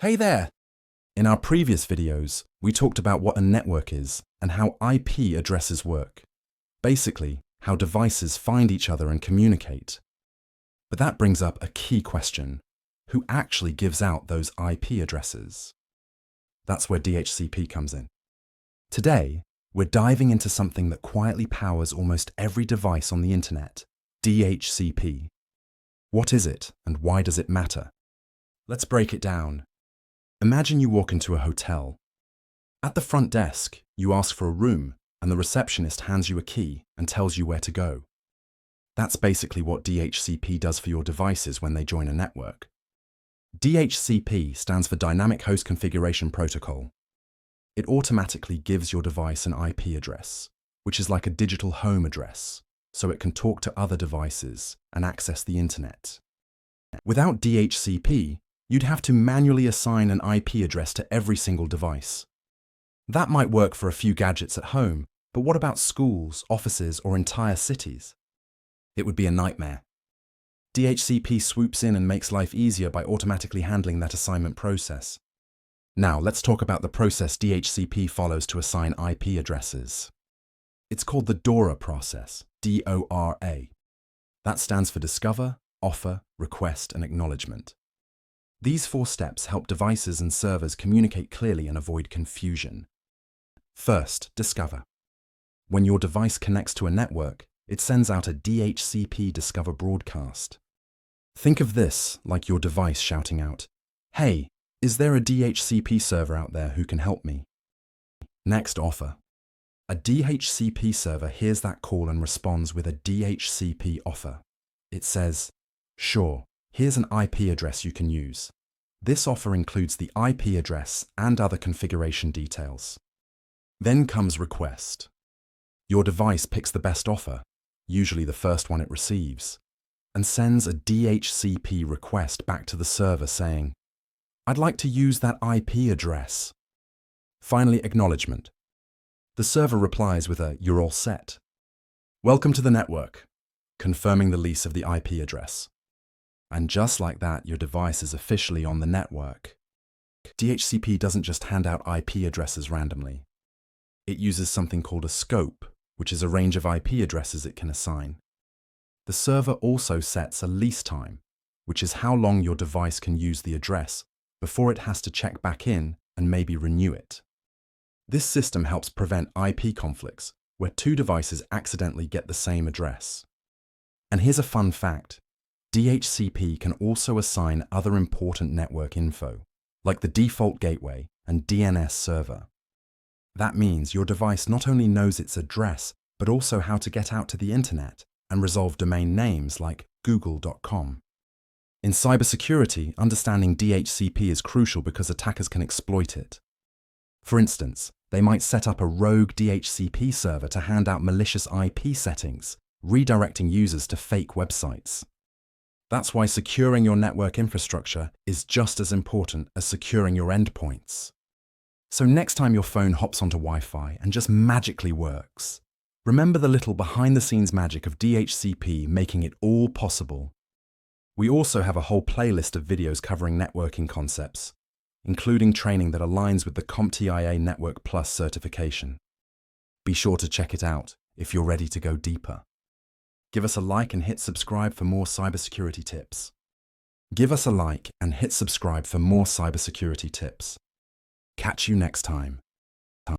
Hey there! In our previous videos, we talked about what a network is and how IP addresses work. Basically, how devices find each other and communicate. But that brings up a key question. Who actually gives out those IP addresses? That's where DHCP comes in. Today, we're diving into something that quietly powers almost every device on the internet, DHCP. What is it and why does it matter? Let's break it down. Imagine you walk into a hotel. At the front desk, you ask for a room and the receptionist hands you a key and tells you where to go. That's basically what DHCP does for your devices when they join a network. DHCP stands for Dynamic Host Configuration Protocol. It automatically gives your device an IP address, which is like a digital home address, so it can talk to other devices and access the internet. Without DHCP, you'd have to manually assign an IP address to every single device. That might work for a few gadgets at home, but what about schools, offices, or entire cities? It would be a nightmare. DHCP swoops in and makes life easier by automatically handling that assignment process. Now, let's talk about the process DHCP follows to assign IP addresses. It's called the DORA process, D-O-R-A. That stands for Discover, Offer, Request, and Acknowledgement. These 4 steps help devices and servers communicate clearly and avoid confusion. First, Discover. When your device connects to a network, it sends out a DHCP Discover broadcast. Think of this like your device shouting out, "Hey, is there a DHCP server out there who can help me?" Next, Offer. A DHCP server hears that call and responds with a DHCP offer. It says, "Sure, here's an IP address you can use." This offer includes the IP address and other configuration details. Then comes Request. Your device picks the best offer, usually the first one it receives, and sends a DHCP request back to the server saying, "I'd like to use that IP address." Finally, Acknowledgement. The server replies with a "You're all set. Welcome to the network," confirming the lease of the IP address. And just like that, your device is officially on the network. DHCP doesn't just hand out IP addresses randomly. It uses something called a scope, which is a range of IP addresses it can assign. The server also sets a lease time, which is how long your device can use the address before it has to check back in and maybe renew it. This system helps prevent IP conflicts where 2 devices accidentally get the same address. And here's a fun fact. DHCP can also assign other important network info, like the default gateway and DNS server. That means your device not only knows its address, but also how to get out to the internet and resolve domain names like google.com. In cybersecurity, understanding DHCP is crucial because attackers can exploit it. For instance, they might set up a rogue DHCP server to hand out malicious IP settings, redirecting users to fake websites. That's why securing your network infrastructure is just as important as securing your endpoints. So next time your phone hops onto Wi-Fi and just magically works, remember the little behind-the-scenes magic of DHCP making it all possible. We also have a whole playlist of videos covering networking concepts, including training that aligns with the CompTIA Network Plus certification. Be sure to check it out if you're ready to go deeper. Give us a like and hit subscribe for more cybersecurity tips. Give us a like and hit subscribe for more cybersecurity tips. Catch you next time.